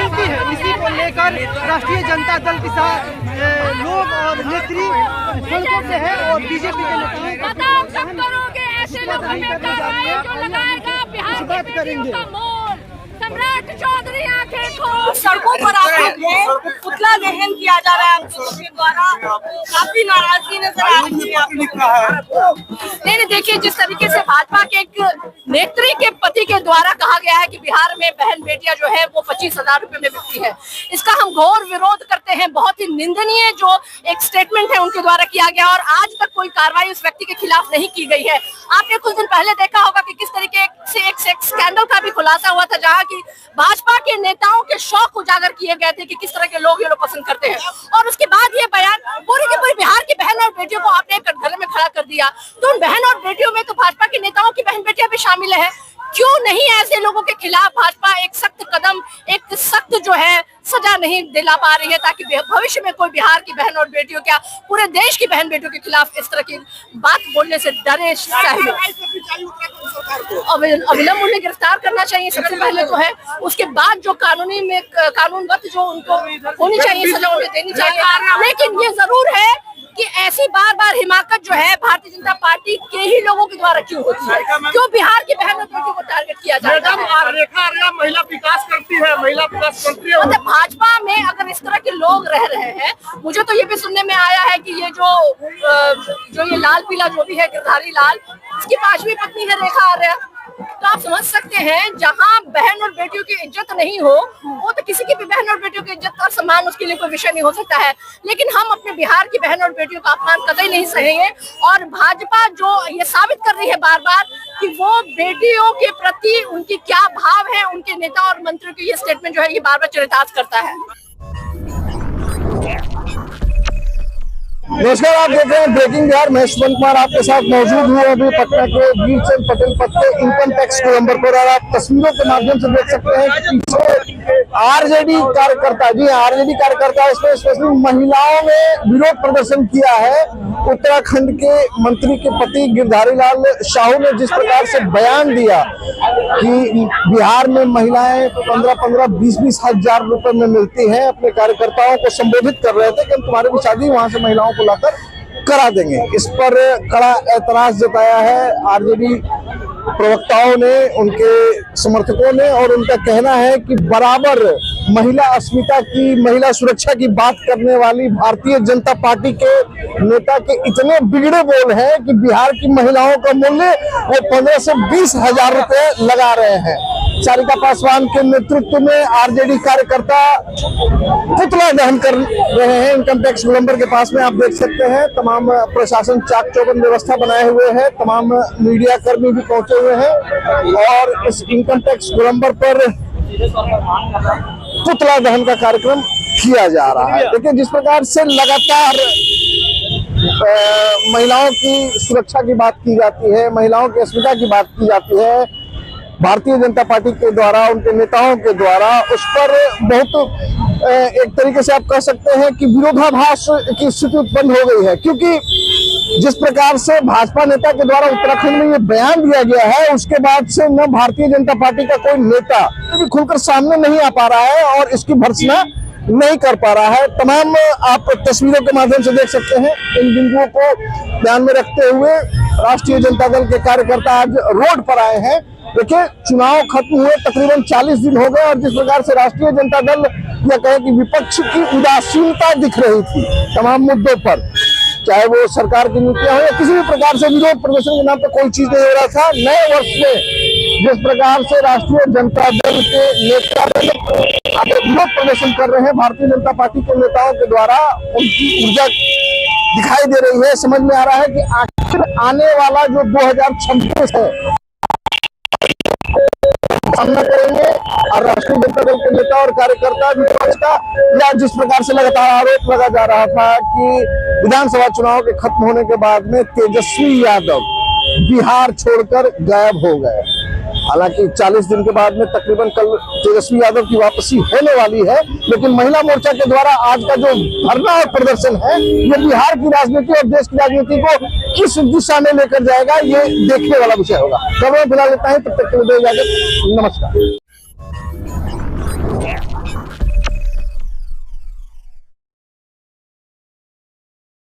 चुकी है। इसी को लेकर राष्ट्रीय जनता दल के साथ लोग और नेत्री सड़कों पे है और बीजेपी के नेताओं बात करेंगे। सम्राट चौधरी आंखें खोल सड़कों पर आकर पुतला दहन किया जा रहा है के द्वारा। काफी नाराजगी नजर आ रही है। नहीं देखिए, जिस तरीके से भाजपा के एक नेत्री के पति के द्वारा कहा गया है कि बिहार में बहन बेटियां जो है वो 25,000 रुपए में बिकती है, इसका हम घोर विरोध करते हैं। बहुत ही निंदनीय जो एक स्टेटमेंट है उनके द्वारा किया गया और आज तक कोई कार्रवाई उस व्यक्ति के खिलाफ नहीं की गई है। आपने कुछ दिन पहले देखा होगा कि किस तरीके से एक सेक्स स्कैंडल का भी खुलासा हुआ था, जहां की भाजपा के नेताओं के शौक उजागर किए गए थे कि किस तरह के लोग ये लोग पसंद करते हैं। और उसके बाद ये बयान पूरी की पूरी बिहार की बहन और बेटियों को आपने कटघरे में खड़ा कर दिया। तो उन बहन और बेटियों में तो भाजपा के नेताओं की बहन बेटियां भी शामिल है। क्यों नहीं ऐसे लोगों के खिलाफ भाजपा एक सख्त कदम, एक सख्त जो है सजा नहीं दिला पा रही है, ताकि भविष्य में कोई बिहार की बहन और बेटियों, क्या पूरे देश की बहन बेटियों के खिलाफ इस तरह की बात बोलने से डरे। अविलंब उन्हें गिरफ्तार करना चाहिए सबसे पहले तो है, उसके बाद जो कानूनी में कानूनबद्ध जो उनको होनी चाहिए सजा उन्हें देनी चाहिए। लेकिन ये जरूर है कि ऐसी बार बार हिमाकत जो है भारतीय जनता पार्टी के ही लोगों के द्वारा क्यों होती है, क्यों बिहार की बहन और बेटियों को टारगेट किया जाता है। रेखा आर्या महिला विकास करती है, महिला विकास मंत्री है। मतलब भाजपा में अगर इस तरह के लोग रह रहे हैं, मुझे तो ये भी सुनने में आया है कि ये जो ये लाल पीला जो भी है गिरधारी लाल, इसकी 5वीं पत्नी है रेखा आर्या। तो आप समझ सकते हैं, जहां बहन और बेटियों की इज्जत नहीं हो, वो तो किसी की भी बहन और बेटियों की इज्जत और सम्मान उसके लिए कोई विषय नहीं हो सकता है। लेकिन हम अपने बिहार की बहन और बेटियों का अपमान कतई नहीं सहेंगे। और भाजपा जो ये साबित कर रही है बार बार कि वो बेटियों के प्रति उनकी क्या भाव है, उनके नेता और मंत्रियों की ये स्टेटमेंट जो है ये बार बार चरितार्थ करता है। नमस्कार, आप देख रहे हैं ब्रेकिंग बिहार। मैं सुमन कुमार आपके साथ मौजूद हूँ अभी पटना के वीरचंद पटेल पथ के इनकम टैक्स गोलंबर पर, और आप तस्वीरों के माध्यम से देख सकते हैं कि पीछे आरजेडी कार्यकर्ता, जी आरजेडी कार्यकर्ता, इसमें स्पेशली महिलाओं ने विरोध प्रदर्शन किया है। उत्तराखंड के मंत्री के पति गिरधारी लाल शाहू ने जिस प्रकार से बयान दिया कि बिहार में महिलाएं 15-15, 20-20 हजार रुपए में मिलती हैं, अपने कार्यकर्ताओं को संबोधित कर रहे थे कि हम तुम्हारी भी शादी वहां से महिलाओं को लाकर करा देंगे। इस पर कड़ा ऐतराज जताया है आरजेडी प्रवक्ताओं ने, उनके समर्थकों ने, और उनका कहना है कि बराबर महिला अस्मिता की, महिला सुरक्षा की बात करने वाली भारतीय जनता पार्टी के नेता के इतने बिगड़े बोल हैं कि बिहार की महिलाओं का मूल्य वो 15 से 20 हजार रुपए लगा रहे हैं। सारिका पासवान के नेतृत्व में आरजेडी कार्यकर्ता पुतला दहन कर रहे हैं इनकम टैक्स गोलंबर के पास में। आप देख सकते हैं तमाम प्रशासन चाक चौबंद व्यवस्था बनाए हुए है, तमाम मीडिया कर्मी भी पहुंचे हुए हैं और इस इनकम टैक्स गोलंबर पर पुतला दहन का कार्यक्रम किया जा रहा है। देखिए, जिस प्रकार से लगातार महिलाओं की सुरक्षा की बात की जाती है, महिलाओं की अस्मिता की बात की जाती है भारतीय जनता पार्टी के द्वारा, उनके नेताओं के द्वारा, उस पर बहुत एक तरीके से आप कह सकते हैं कि विरोधाभास की स्थिति उत्पन्न हो गई है। क्योंकि जिस प्रकार से भाजपा नेता के द्वारा उत्तराखंड में ये बयान दिया गया है, उसके बाद से न भारतीय जनता पार्टी का कोई नेता भी खुलकर सामने नहीं आ पा रहा है और इसकी भर्त्सना नहीं कर पा रहा है। तमाम आप तस्वीरों के माध्यम से देख सकते हैं। इन बिंदुओं को ध्यान में रखते हुए राष्ट्रीय जनता दल के कार्यकर्ता आज रोड पर आए हैं। देखिए, चुनाव खत्म हुए तकरीबन 40 दिन हो गए और जिस प्रकार से राष्ट्रीय जनता दल या कहे कि विपक्ष की उदासीनता दिख रही थी तमाम मुद्दों पर, चाहे वो सरकार की नीतियां हो या किसी भी प्रकार से विरोध प्रदर्शन के नाम पर कोई चीज नहीं हो रहा था। नए वर्ष में जिस प्रकार से राष्ट्रीय जनता दल के नेता विरोध प्रदर्शन कर रहे हैं भारतीय जनता पार्टी के नेताओं के द्वारा, उनकी ऊर्जा दिखाई दे रही है। समझ में आ रहा है कि आखिर आने वाला जो 2026 है सामना करेंगे और राष्ट्रीय जनता दल के नेता और कार्यकर्ता विपक्ष का, या जिस प्रकार से लगातार आरोप लगा जा रहा था कि विधानसभा चुनाव के खत्म होने के बाद में तेजस्वी यादव बिहार छोड़कर गायब हो गए। हालांकि 40 दिन के बाद में तकरीबन कल तेजस्वी यादव की वापसी होने वाली है, लेकिन महिला मोर्चा के द्वारा आज का जो धरना और प्रदर्शन है ये बिहार की राजनीति और देश की राजनीति को किस दिशा में लेकर जाएगा, ये देखने वाला विषय होगा। खबरें फिलहाल इतना ही, तब तक के लिए इजाजत, नमस्कार।